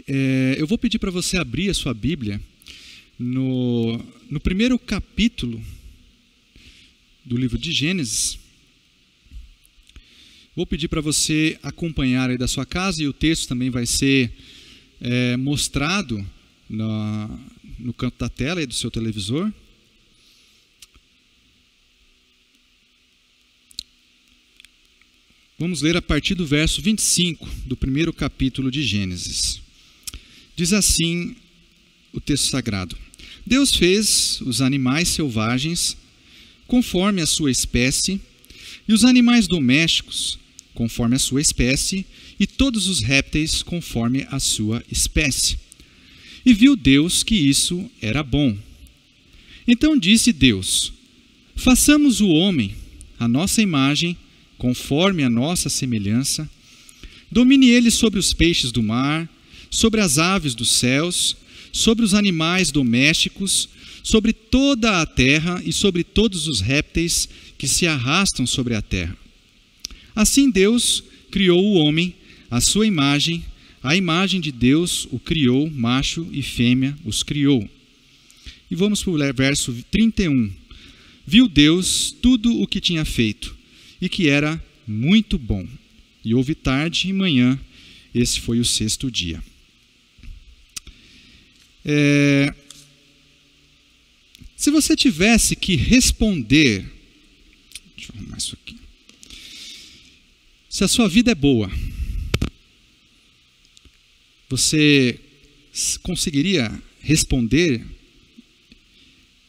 Eu vou pedir para você abrir a sua Bíblia no primeiro capítulo do livro de Gênesis. Vou pedir para você acompanhar aí da sua casa, e o texto também vai ser mostrado no canto da tela aí do seu televisor. Vamos ler a partir do verso 25 do primeiro capítulo de Gênesis. Diz assim o texto sagrado: Deus fez os animais selvagens conforme a sua espécie, e os animais domésticos conforme a sua espécie, e todos os répteis conforme a sua espécie. E viu Deus que isso era bom. Então disse Deus: façamos o homem à nossa imagem, conforme a nossa semelhança, domine ele sobre os peixes do mar, sobre as aves dos céus, sobre os animais domésticos, sobre toda a terra e sobre todos os répteis que se arrastam sobre a terra. Assim Deus criou o homem à sua imagem, a imagem de Deus o criou, macho e fêmea os criou. E vamos para o verso 31. Viu Deus tudo o que tinha feito, e que era muito bom. E houve tarde e manhã, esse foi o sexto dia. Se você tivesse que responder, deixa eu arrumar isso aqui. Se a sua vida é boa, você conseguiria responder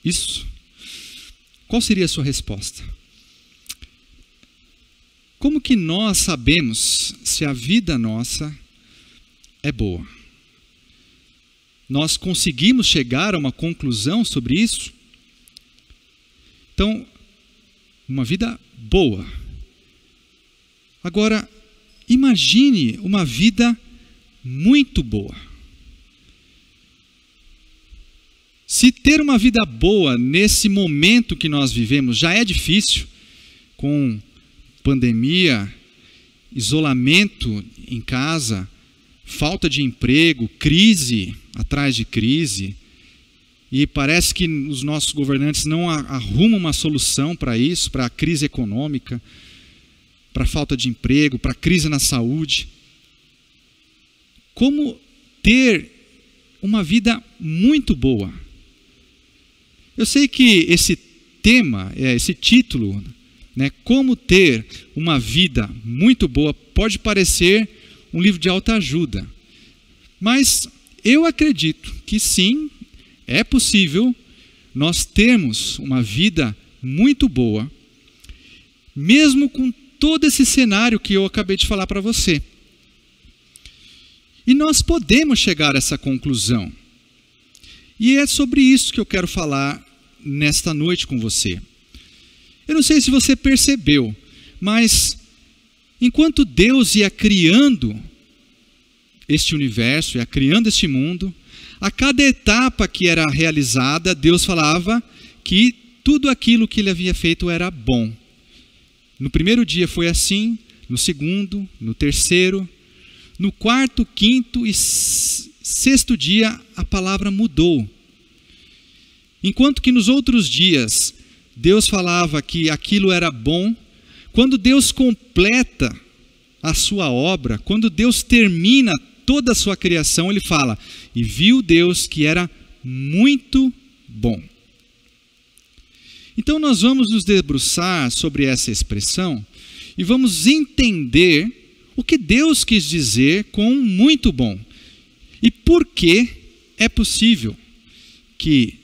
isso? Qual seria a sua resposta? Como que nós sabemos se a vida nossa é boa? Nós conseguimos chegar a uma conclusão sobre isso? Então, uma vida boa. Agora, imagine uma vida muito boa. Se ter uma vida boa nesse momento que nós vivemos já é difícil, com pandemia, isolamento em casa, falta de emprego, crise atrás de crise, e parece que os nossos governantes não arrumam uma solução para isso, para a crise econômica, para a falta de emprego, para a crise na saúde. Como ter uma vida muito boa? Eu sei que esse tema, esse título, como ter uma vida muito boa, pode parecer um livro de autoajuda. Mas eu acredito que sim, é possível nós termos uma vida muito boa, mesmo com todo esse cenário que eu acabei de falar para você. E nós podemos chegar a essa conclusão. E é sobre isso que eu quero falar nesta noite com você. Eu não sei se você percebeu, mas enquanto Deus ia criando este universo, ia criando este mundo, a cada etapa que era realizada, Deus falava que tudo aquilo que ele havia feito era bom. No primeiro dia foi assim, no segundo, no terceiro, no quarto, quinto e sexto dia a palavra mudou. Enquanto que nos outros dias Deus falava que aquilo era bom, quando Deus completa a sua obra, quando Deus termina toda a sua criação, ele fala: e viu Deus que era muito bom. Então nós vamos nos debruçar sobre essa expressão e vamos entender o que Deus quis dizer com muito bom e por que é possível que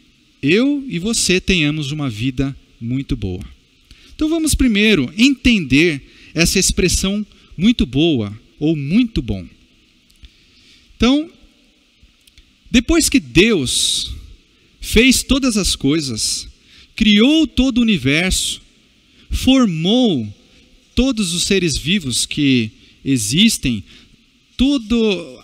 eu e você tenhamos uma vida muito boa. Então vamos primeiro entender essa expressão muito boa ou muito bom. Então, depois que Deus fez todas as coisas, criou todo o universo, formou todos os seres vivos que existem, toda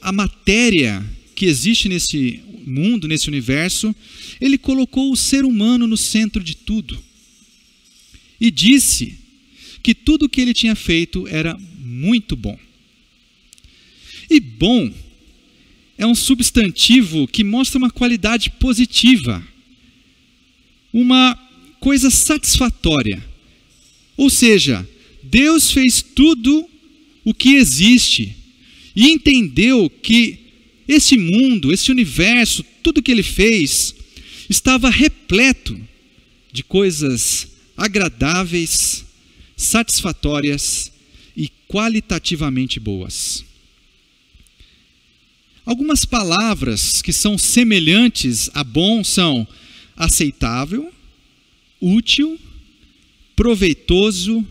a matéria que existe nesse mundo, nesse universo, ele colocou o ser humano no centro de tudo. E disse que tudo o que ele tinha feito era muito bom. E bom é um substantivo que mostra uma qualidade positiva, uma coisa satisfatória. Ou seja, Deus fez tudo o que existe e entendeu que esse mundo, esse universo, tudo que ele fez, estava repleto de coisas agradáveis, satisfatórias e qualitativamente boas. Algumas palavras que são semelhantes a bom são aceitável, útil, proveitoso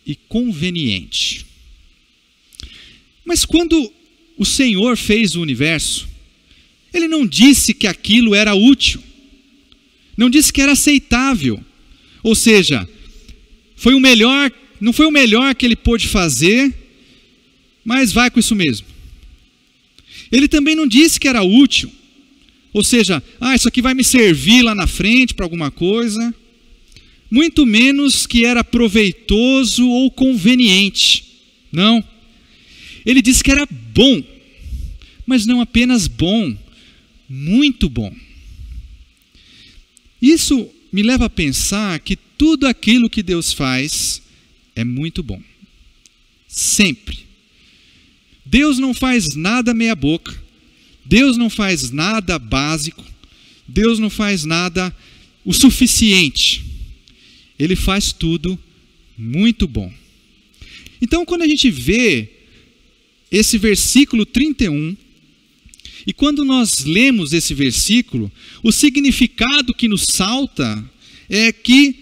e conveniente. Mas quando o Senhor fez o universo, Ele não disse que aquilo era útil, não disse que era aceitável, ou seja, não foi o melhor que Ele pôde fazer, mas vai com isso mesmo. Ele também não disse que era útil, ou seja, isso aqui vai me servir lá na frente para alguma coisa, muito menos que era proveitoso ou conveniente. Não. Ele disse que era bom, mas não apenas bom, muito bom. Isso me leva a pensar que tudo aquilo que Deus faz é muito bom. Sempre. Deus não faz nada meia boca. Deus não faz nada básico. Deus não faz nada o suficiente. Ele faz tudo muito bom. Então, quando a gente vê esse versículo 31, e quando nós lemos esse versículo, o significado que nos salta é que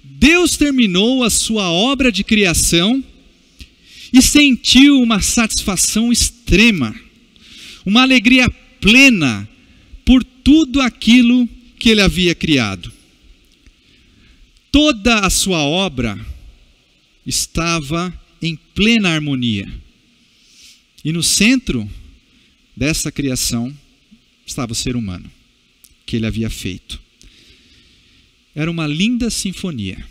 Deus terminou a sua obra de criação e sentiu uma satisfação extrema, uma alegria plena por tudo aquilo que Ele havia criado. Toda a sua obra estava em plena harmonia. E no centro dessa criação estava o ser humano, que Ele havia feito. Era uma linda sinfonia.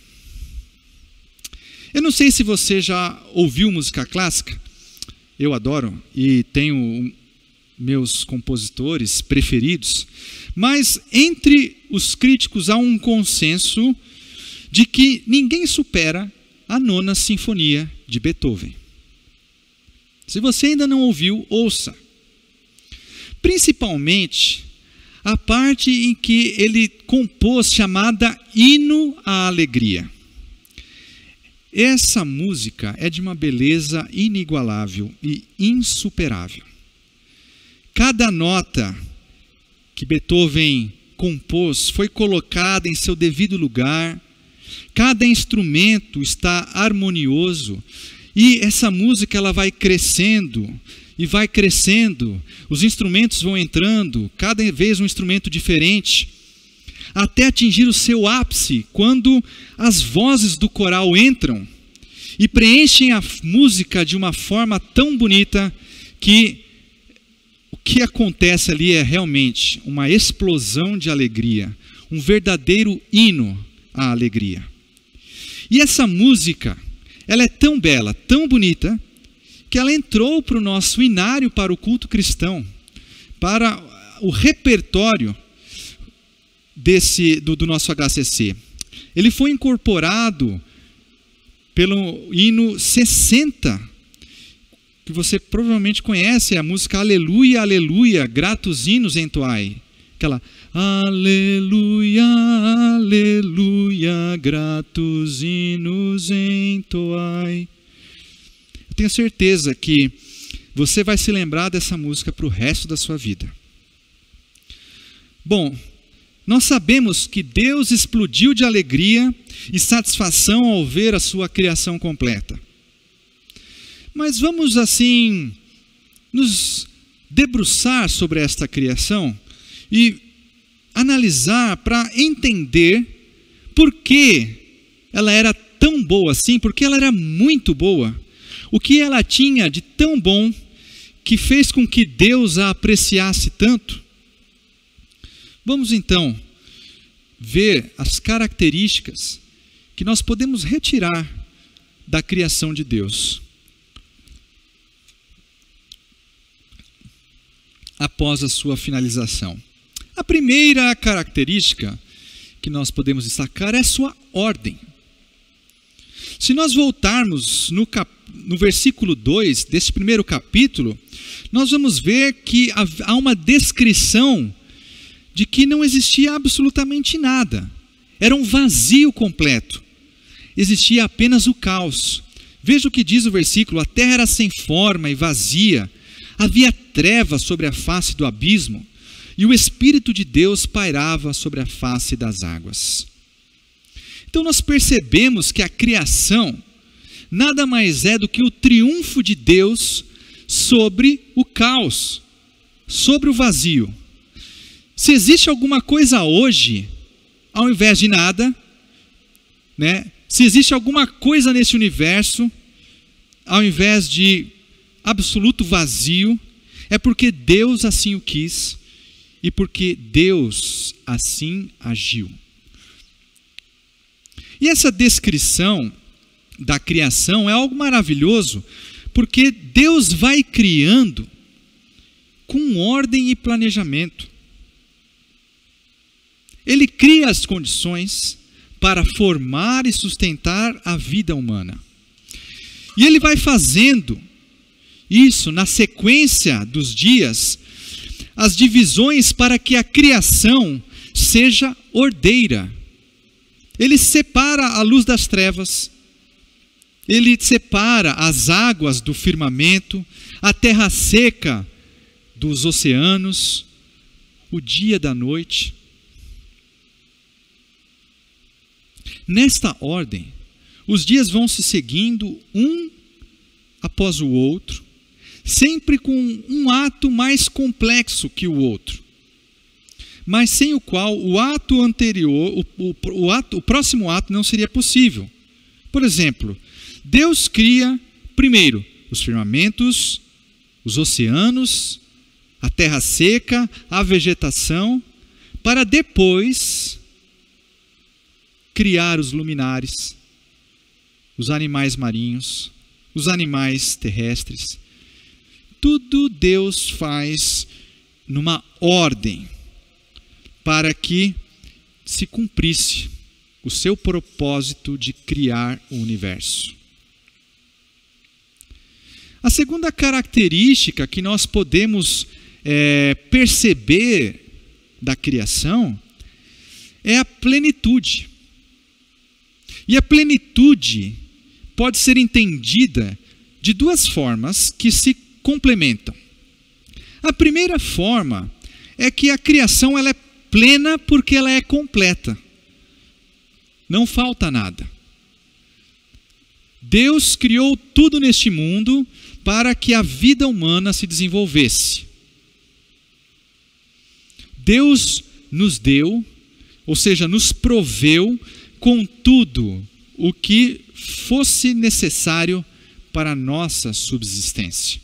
Eu não sei se você já ouviu música clássica. Eu adoro e tenho meus compositores preferidos. Mas entre os críticos há um consenso de que ninguém supera a Nona Sinfonia de Beethoven. Se você ainda não ouviu, ouça. Principalmente a parte em que ele compôs chamada Hino à Alegria. Essa música é de uma beleza inigualável e insuperável. Cada nota que Beethoven compôs foi colocada em seu devido lugar. Cada instrumento está harmonioso. E essa música ela vai crescendo e vai crescendo. Os instrumentos vão entrando, cada vez um instrumento diferente, até atingir o seu ápice, quando as vozes do coral entram e preenchem a música de uma forma tão bonita que o que acontece ali é realmente uma explosão de alegria, um verdadeiro hino à alegria. E essa música, ela é tão bela, tão bonita, que ela entrou para o nosso inário, para o culto cristão, para o repertório do nosso HCC. Ele foi incorporado pelo hino 60, que você provavelmente conhece, é a música Aleluia, Aleluia, gratos hinos entoai. Aquela Aleluia, Aleluia, gratos hinos entoai. Eu tenho certeza que você vai se lembrar dessa música para o resto da sua vida. Bom, nós sabemos que Deus explodiu de alegria e satisfação ao ver a sua criação completa. Mas vamos assim nos debruçar sobre esta criação e analisar para entender por que ela era tão boa assim, porque ela era muito boa. O que ela tinha de tão bom que fez com que Deus a apreciasse tanto? Vamos então ver as características que nós podemos retirar da criação de Deus. após a sua finalização. A primeira característica que nós podemos destacar é a sua ordem. Se nós voltarmos no versículo 2 desse primeiro capítulo, nós vamos ver que há uma descrição de que não existia absolutamente nada. Era um vazio completo. Existia apenas o caos. Veja o que diz o versículo: a terra era sem forma e vazia, havia trevas sobre a face do abismo, e o Espírito de Deus pairava sobre a face das águas. Então nós percebemos que a criação nada mais é do que o triunfo de Deus sobre o caos, sobre o vazio. Se existe alguma coisa hoje, ao invés de nada, né? Se existe alguma coisa nesse universo, ao invés de absoluto vazio, é porque Deus assim o quis e porque Deus assim agiu. E essa descrição da criação é algo maravilhoso, porque Deus vai criando com ordem e planejamento. Ele cria as condições para formar e sustentar a vida humana. E ele vai fazendo isso na sequência dos dias, as divisões para que a criação seja ordeira. Ele separa a luz das trevas, ele separa as águas do firmamento, a terra seca dos oceanos, o dia da noite. Nesta ordem, os dias vão se seguindo um após o outro, sempre com um ato mais complexo que o outro, mas sem o qual o ato anterior, o próximo ato não seria possível. Por exemplo, Deus cria primeiro os firmamentos, os oceanos, a terra seca, a vegetação, para depois criar os luminares, os animais marinhos, os animais terrestres. Tudo Deus faz numa ordem para que se cumprisse o seu propósito de criar o universo. A segunda característica que nós podemos perceber da criação é a plenitude. E a plenitude pode ser entendida de duas formas que se complementam. A primeira forma é que a criação ela é plena porque ela é completa. Não falta nada. Deus criou tudo neste mundo para que a vida humana se desenvolvesse. Deus nos deu, ou seja, nos proveu com tudo o que fosse necessário para a nossa subsistência.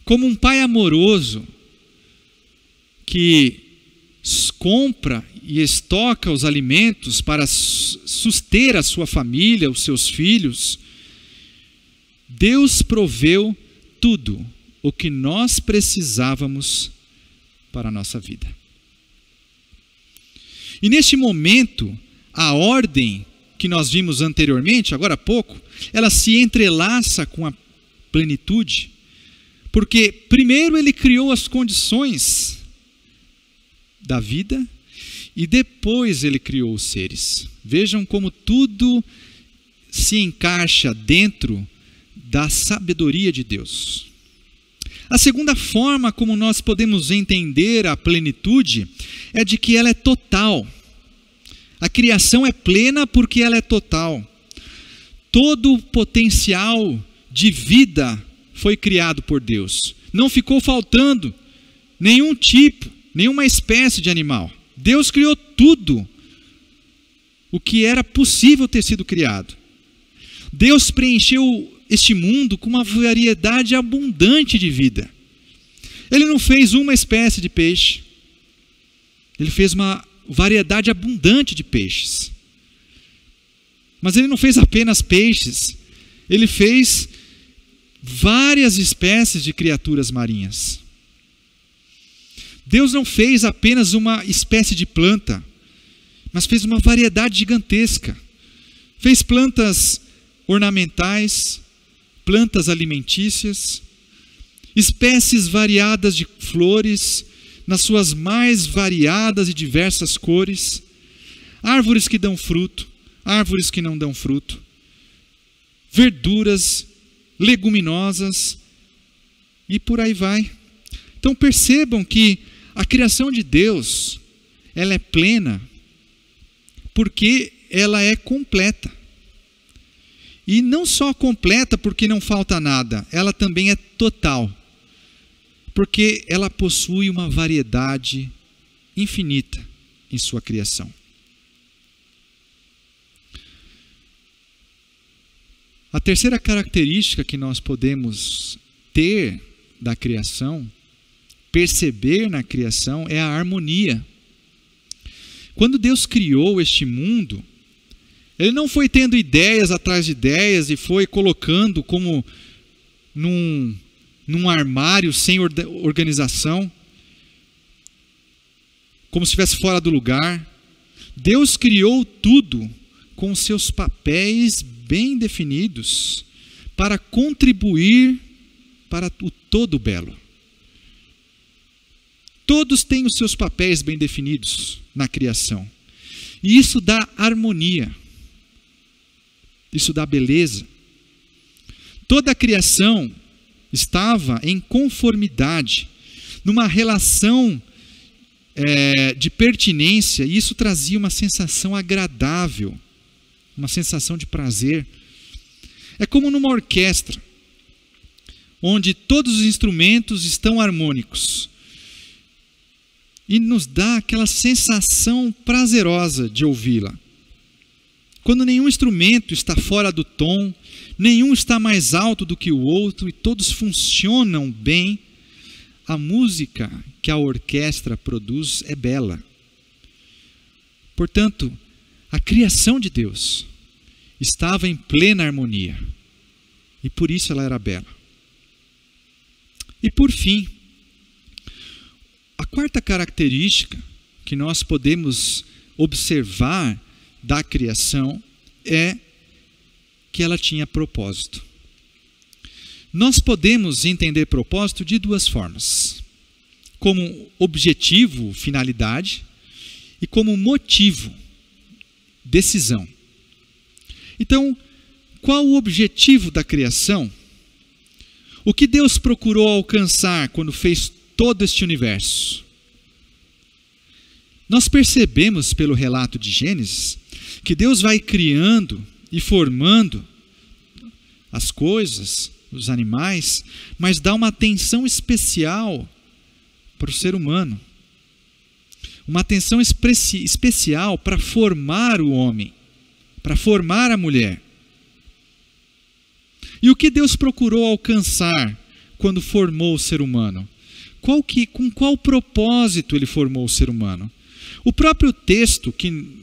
Como um pai amoroso que compra e estoca os alimentos para suster a sua família, os seus filhos, Deus proveu tudo o que nós precisávamos para a nossa vida. E neste momento, a ordem que nós vimos anteriormente, agora há pouco, ela se entrelaça com a plenitude, porque primeiro ele criou as condições da vida e depois ele criou os seres. Vejam como tudo se encaixa dentro da sabedoria de Deus. A segunda forma como nós podemos entender a plenitude é de que ela é total. A criação é plena porque ela é total. Todo o potencial de vida foi criado por Deus. Não ficou faltando nenhum tipo, nenhuma espécie de animal. Deus criou tudo o que era possível ter sido criado. Deus preencheu este mundo com uma variedade abundante de vida. Ele não fez uma espécie de peixe. Ele fez uma variedade abundante de peixes. Mas ele não fez apenas peixes. Ele fez várias espécies de criaturas marinhas. Deus não fez apenas uma espécie de planta, mas fez uma variedade gigantesca. Fez plantas ornamentais, plantas alimentícias, espécies variadas de flores, nas suas mais variadas e diversas cores, árvores que dão fruto, árvores que não dão fruto, verduras, leguminosas, e por aí vai. Então percebam que a criação de Deus, ela é plena, porque ela é completa. E não só completa porque não falta nada, ela também é total, porque ela possui uma variedade infinita em sua criação. A terceira característica que nós podemos ter da criação, perceber na criação, é a harmonia. Quando Deus criou este mundo, Ele não foi tendo ideias atrás de ideias e foi colocando como num armário sem organização, como se estivesse fora do lugar. Deus criou tudo com seus papéis bem definidos para contribuir para o todo belo. Todos têm os seus papéis bem definidos na criação. E isso dá harmonia. Isso dá beleza. Toda a criação estava em conformidade, numa relação de pertinência, e isso trazia uma sensação agradável, uma sensação de prazer. É como numa orquestra, onde todos os instrumentos estão harmônicos, e nos dá aquela sensação prazerosa de ouvi-la. Quando nenhum instrumento está fora do tom, nenhum está mais alto do que o outro, e todos funcionam bem, a música que a orquestra produz é bela. Portanto, a criação de Deus estava em plena harmonia, e por isso ela era bela. E por fim, a quarta característica que nós podemos observar da criação é que ela tinha propósito. Nós podemos entender propósito de duas formas: como objetivo, finalidade, e como motivo, decisão. Então, qual o objetivo da criação? O que Deus procurou alcançar quando fez todo este universo? Nós percebemos pelo relato de Gênesis que Deus vai criando e formando as coisas, os animais, mas dá uma atenção especial para o ser humano. Uma atenção especial para formar o homem, para formar a mulher. E o que Deus procurou alcançar quando formou o ser humano? Com qual propósito Ele formou o ser humano? O próprio texto que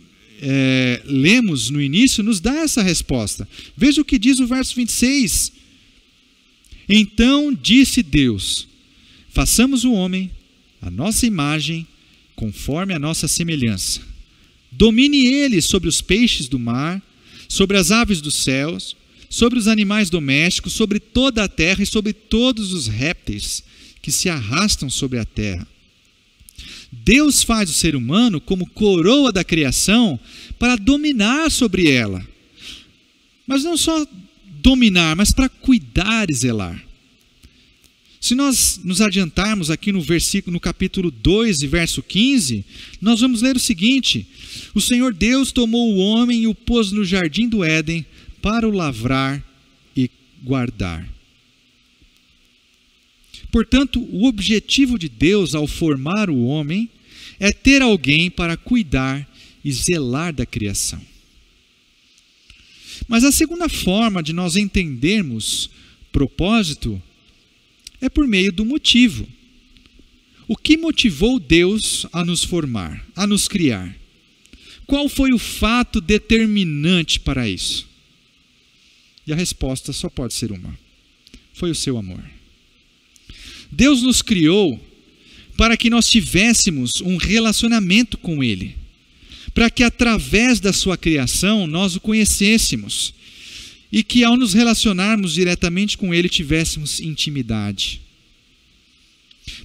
lemos no início nos dá essa resposta. Veja o que diz o verso 26. Então disse Deus: façamos o homem à nossa imagem, conforme a nossa semelhança. Domine ele sobre os peixes do mar, sobre as aves dos céus, sobre os animais domésticos, sobre toda a terra e sobre todos os répteis que se arrastam sobre a terra. Deus faz o ser humano como coroa da criação para dominar sobre ela. Mas não só dominar, mas para cuidar e zelar. Se nós nos adiantarmos aqui no capítulo 2 e verso 15, nós vamos ler o seguinte: o Senhor Deus tomou o homem e o pôs no jardim do Éden para o lavrar e guardar. Portanto, o objetivo de Deus ao formar o homem é ter alguém para cuidar e zelar da criação. Mas a segunda forma de nós entendermos propósito é por meio do motivo. O que motivou Deus a nos formar, a nos criar? Qual foi o fato determinante para isso? E a resposta só pode ser uma: foi o seu amor. Deus nos criou para que nós tivéssemos um relacionamento com Ele, para que através da sua criação nós o conhecêssemos e que ao nos relacionarmos diretamente com Ele tivéssemos intimidade.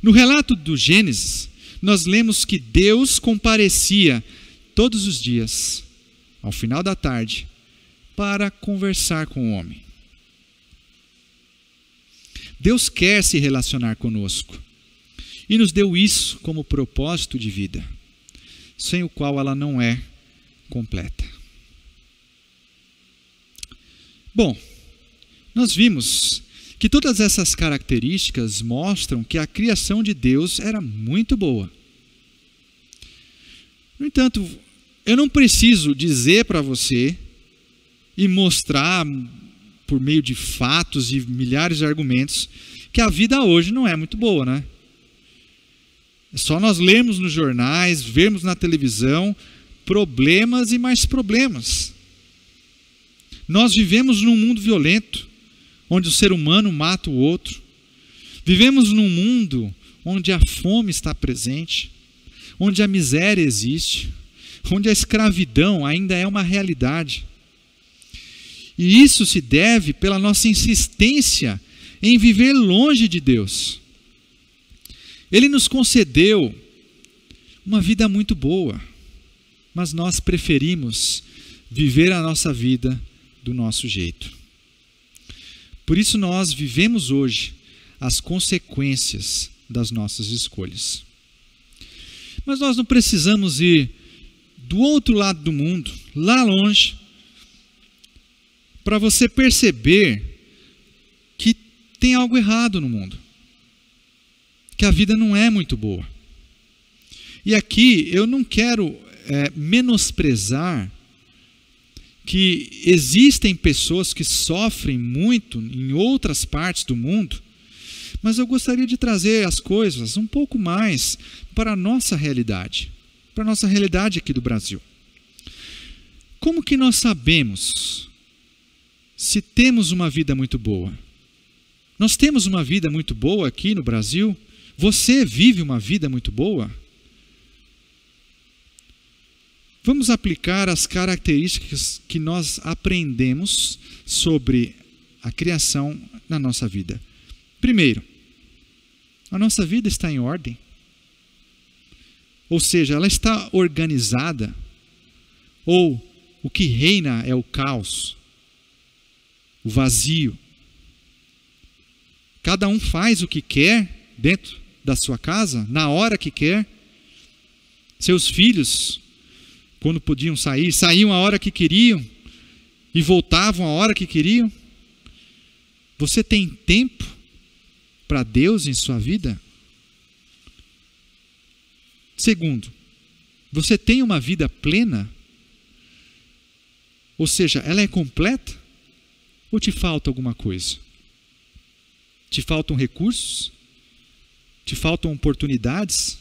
No relato do Gênesis, nós lemos que Deus comparecia todos os dias, ao final da tarde, para conversar com o homem. Deus quer se relacionar conosco e nos deu isso como propósito de vida, sem o qual ela não é completa. Bom, nós vimos que todas essas características mostram que a criação de Deus era muito boa. No entanto, eu não preciso dizer para você e mostrar por meio de fatos e milhares de argumentos que a vida hoje não é muito boa, né? É só nós lermos nos jornais, vermos na televisão problemas e mais problemas. Nós vivemos num mundo violento, onde o ser humano mata o outro. Vivemos num mundo onde a fome está presente, onde a miséria existe, onde a escravidão ainda é uma realidade. E isso se deve pela nossa insistência em viver longe de Deus. Ele nos concedeu uma vida muito boa, mas nós preferimos viver a nossa vida do nosso jeito. Por isso nós vivemos hoje as consequências das nossas escolhas. Mas nós não precisamos ir do outro lado do mundo, lá longe, para você perceber que tem algo errado no mundo, que a vida não é muito boa. E aqui eu não quero menosprezar que existem pessoas que sofrem muito em outras partes do mundo, mas eu gostaria de trazer as coisas um pouco mais para a nossa realidade aqui do Brasil. Como que nós sabemos se temos uma vida muito boa? Nós temos uma vida muito boa aqui no Brasil? Você vive uma vida muito boa? Vamos aplicar as características que nós aprendemos sobre a criação na nossa vida. Primeiro, a nossa vida está em ordem. Ou seja, ela está organizada. Ou o que reina é o caos, o vazio. Cada um faz o que quer dentro da sua casa, na hora que quer. Seus filhos, quando podiam sair, saíam a hora que queriam e voltavam a hora que queriam. Você tem tempo para Deus em sua vida? Segundo, você tem uma vida plena? Ou seja, ela é completa? Ou te falta alguma coisa? Te faltam recursos? Te faltam oportunidades?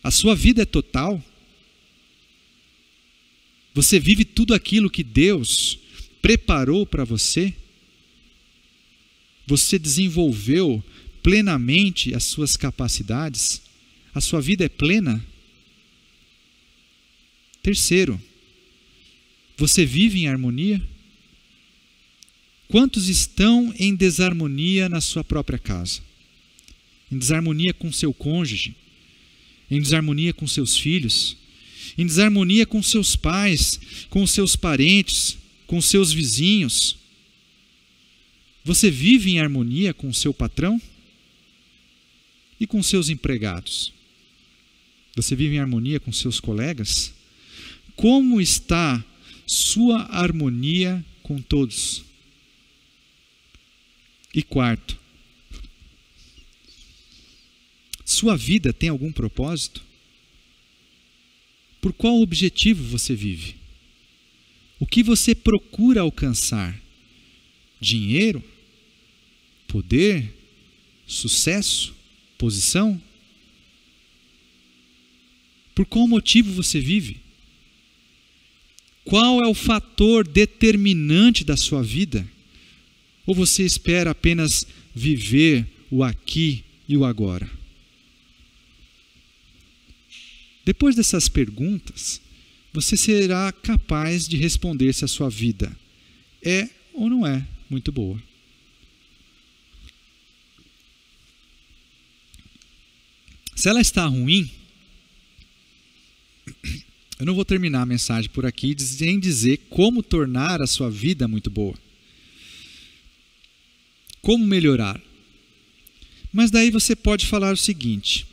A sua vida é total? Você vive tudo aquilo que Deus preparou para você? Você desenvolveu plenamente as suas capacidades? A sua vida é plena? Terceiro, você vive em harmonia? Quantos estão em desarmonia na sua própria casa? Em desarmonia com seu cônjuge? Em desarmonia com seus filhos? Em desarmonia com seus pais, com seus parentes, com seus vizinhos? Você vive em harmonia com o seu patrão? E com seus empregados? Você vive em harmonia com seus colegas? Como está sua harmonia com todos? E quarto, sua vida tem algum propósito? Por qual objetivo você vive? O que você procura alcançar? Dinheiro? Poder? Sucesso? Posição? Por qual motivo você vive? Qual é o fator determinante da sua vida? Ou você espera apenas viver o aqui e o agora? Depois dessas perguntas, você será capaz de responder se a sua vida é ou não é muito boa. Se ela está ruim, eu não vou terminar a mensagem por aqui sem dizer como tornar a sua vida muito boa. Como melhorar. Mas daí você pode falar o seguinte: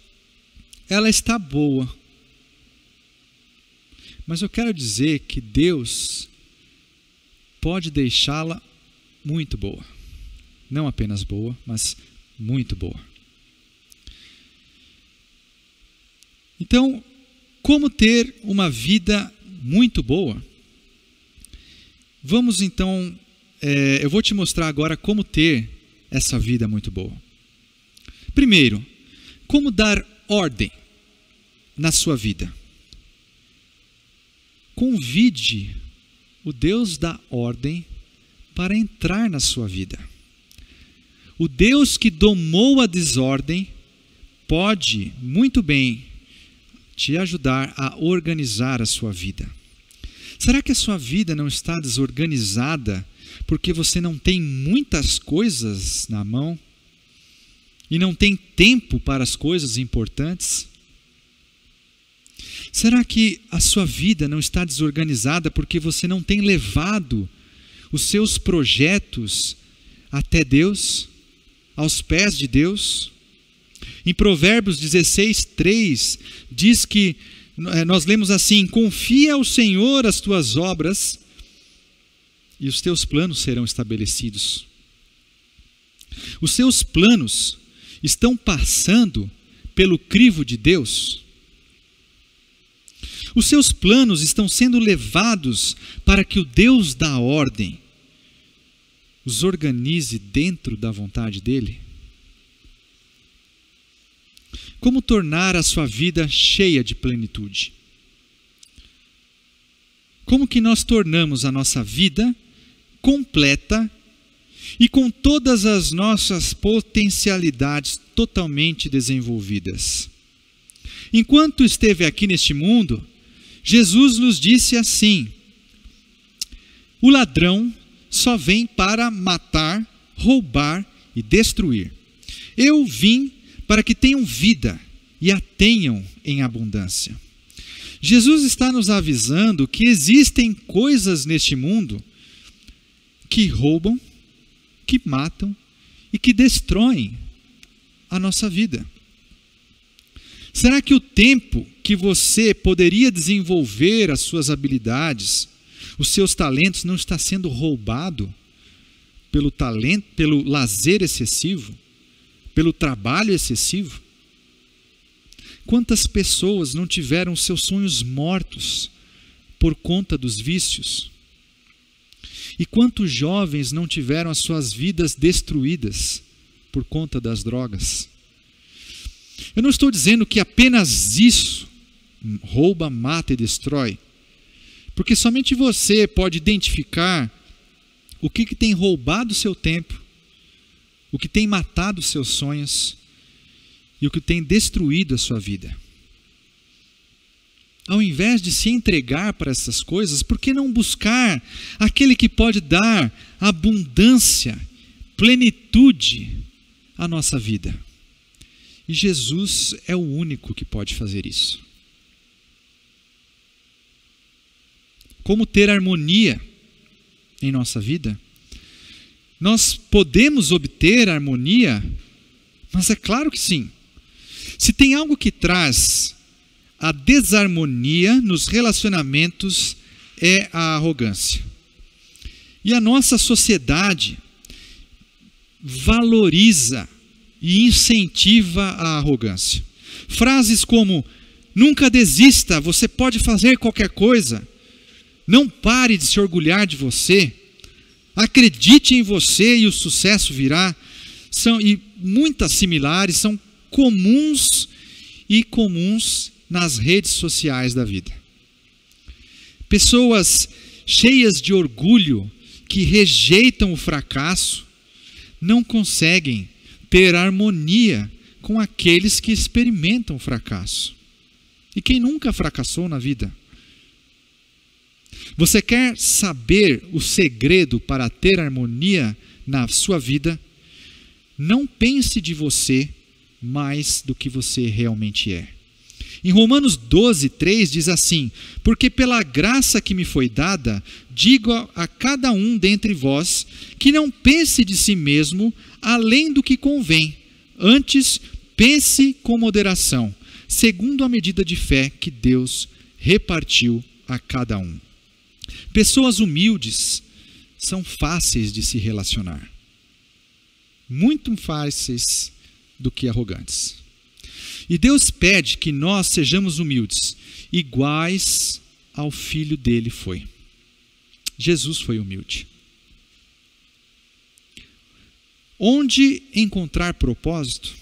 ela está boa. Mas eu quero dizer que Deus pode deixá-la muito boa. Não apenas boa, mas muito boa. Então, como ter uma vida muito boa? Vamos então, eu vou te mostrar agora como ter essa vida muito boa. Primeiro, como dar ordem na sua vida. Convide o Deus da ordem para entrar na sua vida. O Deus que domou a desordem pode muito bem te ajudar a organizar a sua vida. Será que a sua vida não está desorganizada porque você não tem muitas coisas na mão e não tem tempo para as coisas importantes? Será que a sua vida não está desorganizada porque você não tem levado os seus projetos até Deus, aos pés de Deus? Em Provérbios 16:3 diz que, nós lemos assim: confia ao Senhor as tuas obras e os teus planos serão estabelecidos. Os seus planos estão passando pelo crivo de Deus. Os seus planos estão sendo levados para que o Deus da ordem os organize dentro da vontade dele. Como tornar a sua vida cheia de plenitude? Como que nós tornamos a nossa vida completa e com todas as nossas potencialidades totalmente desenvolvidas? Enquanto esteve aqui neste mundo, Jesus nos disse assim: o ladrão só vem para matar, roubar e destruir. Eu vim para que tenham vida e a tenham em abundância. Jesus está nos avisando que existem coisas neste mundo que roubam, que matam e que destroem a nossa vida. Será que o tempo que você poderia desenvolver as suas habilidades, os seus talentos, não está sendo roubado pelo lazer excessivo, pelo trabalho excessivo? Quantas pessoas não tiveram seus sonhos mortos por conta dos vícios? E quantos jovens não tiveram as suas vidas destruídas por conta das drogas? Eu não estou dizendo que apenas isso rouba, mata e destrói, porque somente você pode identificar o que tem roubado o seu tempo, o que tem matado os seus sonhos e o que tem destruído a sua vida. Ao invés de se entregar para essas coisas, por que não buscar aquele que pode dar abundância, plenitude à nossa vida? E Jesus é o único que pode fazer isso. Como ter harmonia em nossa vida? Nós podemos obter harmonia, mas é claro que sim. Se tem algo que traz a desarmonia nos relacionamentos, é a arrogância. E a nossa sociedade valoriza e incentiva a arrogância. Frases como: nunca desista, você pode fazer qualquer coisa. Não pare de se orgulhar de você. Acredite em você e o sucesso virá. E muitas similares são comuns nas redes sociais da vida. Pessoas cheias de orgulho, que rejeitam o fracasso, não conseguem ter harmonia com aqueles que experimentam o fracasso. E quem nunca fracassou na vida? Você quer saber o segredo para ter harmonia na sua vida? Não pense de você mais do que você realmente é. Em Romanos 12:3 diz assim: porque pela graça que me foi dada, digo a cada um dentre vós, que não pense de si mesmo além do que convém, antes pense com moderação, segundo a medida de fé que Deus repartiu a cada um. Pessoas humildes são fáceis de se relacionar, muito fáceis do que arrogantes. E Deus pede que nós sejamos humildes, iguais ao Filho dele foi. Jesus foi humilde. Onde encontrar propósito?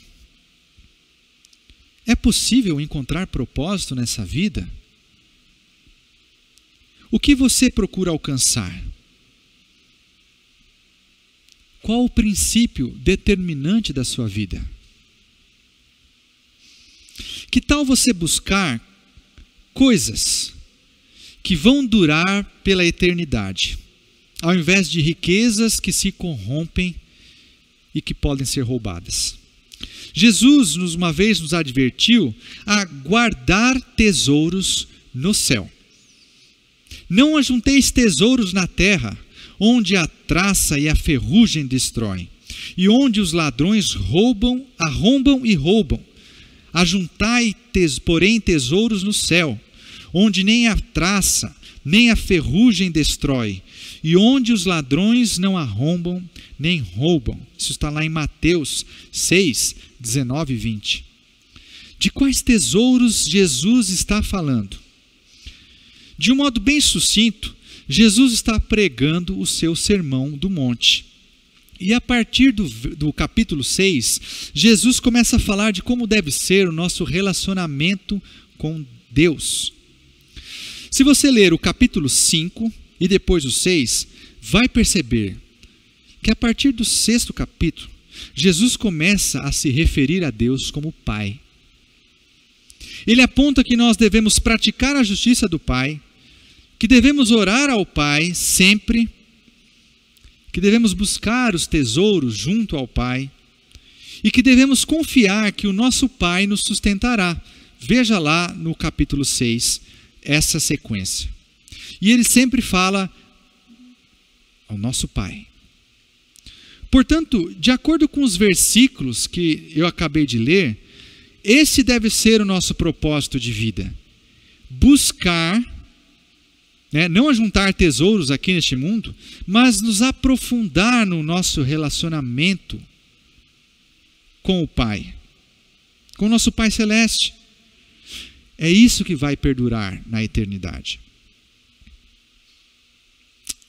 É possível encontrar propósito nessa vida? O que você procura alcançar? Qual o princípio determinante da sua vida? Que tal você buscar coisas que vão durar pela eternidade, ao invés de riquezas que se corrompem e que podem ser roubadas? Jesus, uma vez, nos advertiu a guardar tesouros no céu. Não ajunteis tesouros na terra, onde a traça e a ferrugem destroem, e onde os ladrões arrombam e roubam. Ajuntai, porém, tesouros no céu, onde nem a traça, nem a ferrugem destrói, e onde os ladrões não arrombam, nem roubam. Isso está lá em Mateus 6, 19 e 20. De quais tesouros Jesus está falando? De um modo bem sucinto, Jesus está pregando o seu sermão do monte. E a partir do capítulo 6, Jesus começa a falar de como deve ser o nosso relacionamento com Deus. Se você ler o capítulo 5 e depois o 6, vai perceber que a partir do 6º capítulo, Jesus começa a se referir a Deus como Pai. Ele aponta que nós devemos praticar a justiça do Pai, que devemos orar ao Pai sempre, que devemos buscar os tesouros junto ao Pai e que devemos confiar que o nosso Pai nos sustentará. Veja lá no capítulo 6 essa sequência. E ele sempre fala ao nosso Pai. Portanto, de acordo com os versículos que eu acabei de ler, esse deve ser o nosso propósito de vida. Buscar, não ajuntar tesouros aqui neste mundo, mas nos aprofundar no nosso relacionamento com o Pai, com o nosso Pai Celeste. É isso que vai perdurar na eternidade.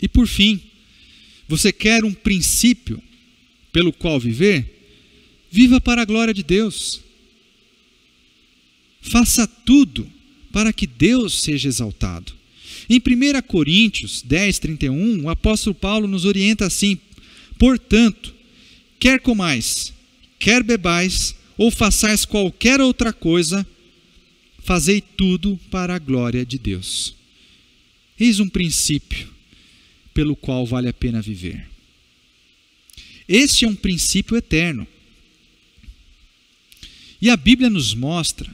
E por fim, você quer um princípio pelo qual viver? Viva para a glória de Deus. Faça tudo para que Deus seja exaltado. Em 1 Coríntios 10, 31, o apóstolo Paulo nos orienta assim: portanto, quer comais, quer bebais, ou façais qualquer outra coisa, fazei tudo para a glória de Deus. Eis um princípio pelo qual vale a pena viver. Este é um princípio eterno. E a Bíblia nos mostra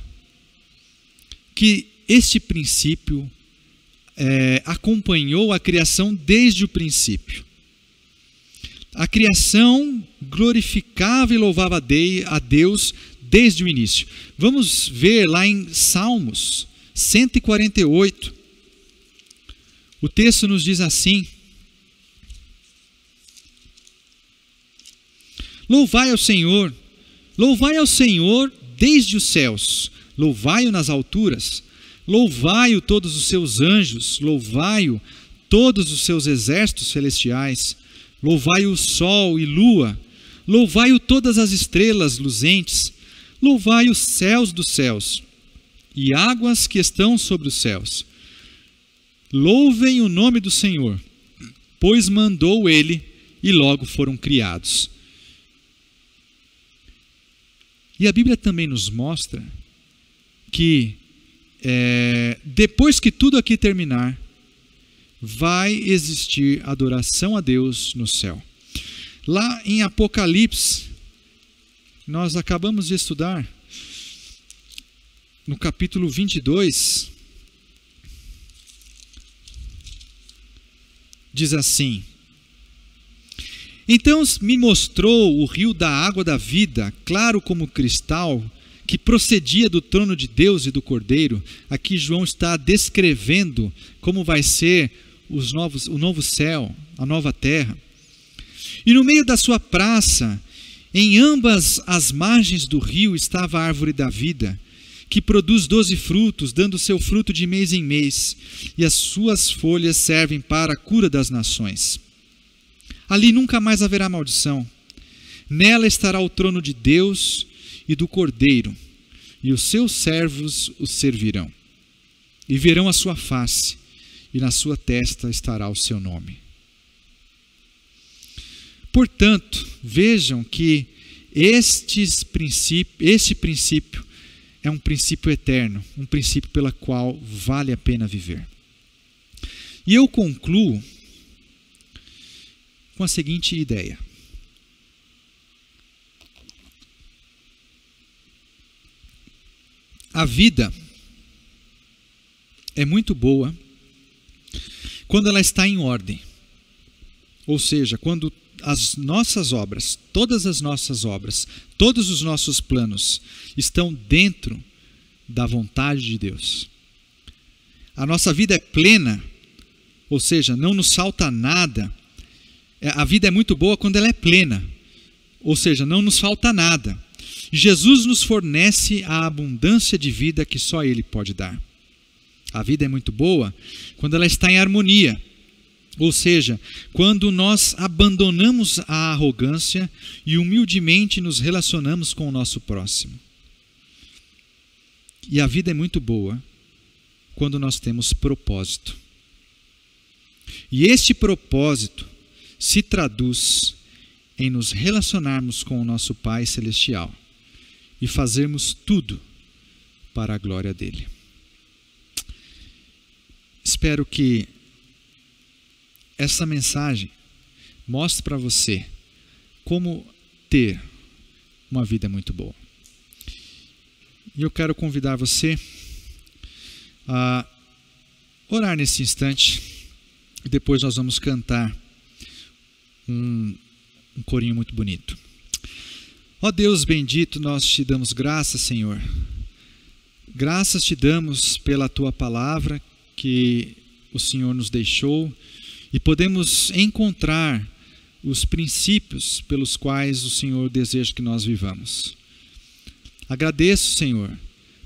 que este princípio acompanhou a criação desde o princípio. A criação glorificava e louvava a Deus desde o início. Vamos ver lá em Salmos 148. O texto nos diz assim: louvai ao Senhor desde os céus, louvai-o nas alturas, louvai-o todos os seus anjos, louvai-o todos os seus exércitos celestiais, louvai-o o sol e lua, louvai-o todas as estrelas luzentes, louvai os céus dos céus e águas que estão sobre os céus. Louvem o nome do Senhor, pois mandou ele e logo foram criados. E a Bíblia também nos mostra que depois que tudo aqui terminar, vai existir adoração a Deus no céu. Lá em Apocalipse, nós acabamos de estudar, no capítulo 22, diz assim: então me mostrou o rio da água da vida, claro como cristal, que procedia do trono de Deus e do Cordeiro. Aqui João está descrevendo como vai ser o novo céu, a nova terra. E no meio da sua praça, em ambas as margens do rio, estava a árvore da vida, que produz 12 frutos, dando seu fruto de mês em mês, e as suas folhas servem para a cura das nações. Ali nunca mais haverá maldição. Nela estará o trono de Deus e do Cordeiro, e os seus servos os servirão. E verão a sua face, e na sua testa estará o seu nome. Portanto, vejam que este princípio é um princípio eterno, um princípio pela qual vale a pena viver. E eu concluo com a seguinte ideia: a vida é muito boa quando ela está em ordem, ou seja, quando as nossas obras, todas as nossas obras, todos os nossos planos estão dentro da vontade de Deus. A nossa vida é plena, ou seja, não nos falta nada. A vida é muito boa quando ela é plena, ou seja, não nos falta nada. Jesus nos fornece a abundância de vida que só Ele pode dar. A vida é muito boa quando ela está em harmonia, ou seja, quando nós abandonamos a arrogância e humildemente nos relacionamos com o nosso próximo. E a vida é muito boa quando nós temos propósito. E este propósito se traduz em nos relacionarmos com o nosso Pai Celestial e fazermos tudo para a glória dele. Espero que essa mensagem mostre para você como ter uma vida muito boa. E eu quero convidar você a orar nesse instante e depois nós vamos cantar um corinho muito bonito. Ó Deus bendito, nós te damos graças, Senhor. Graças te damos pela tua palavra que o Senhor nos deixou e podemos encontrar os princípios pelos quais o Senhor deseja que nós vivamos. Agradeço, Senhor,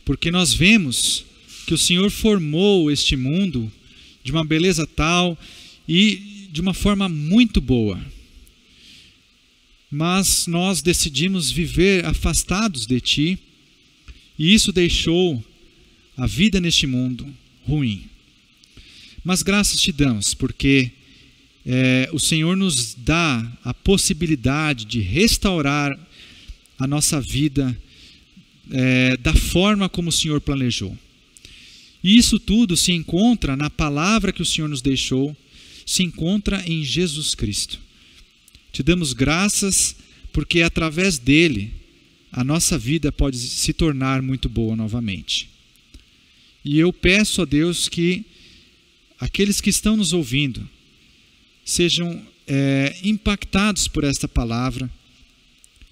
porque nós vemos que o Senhor formou este mundo de uma beleza tal e de uma forma muito boa. Mas nós decidimos viver afastados de Ti, e isso deixou a vida neste mundo ruim. Mas graças te damos, porque o Senhor nos dá a possibilidade de restaurar a nossa vida da forma como o Senhor planejou. E isso tudo se encontra na palavra que o Senhor nos deixou, se encontra em Jesus Cristo. Te damos graças porque através dele a nossa vida pode se tornar muito boa novamente. E eu peço a Deus que aqueles que estão nos ouvindo sejam impactados por esta palavra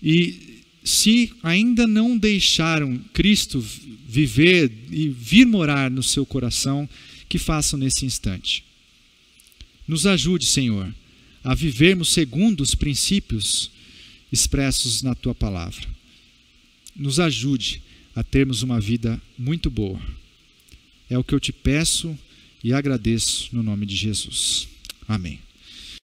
e, se ainda não deixaram Cristo viver e vir morar no seu coração, que façam nesse instante. Nos ajude, Senhor, a vivermos segundo os princípios expressos na tua palavra. Nos ajude a termos uma vida muito boa. É o que eu te peço e agradeço no nome de Jesus. Amém.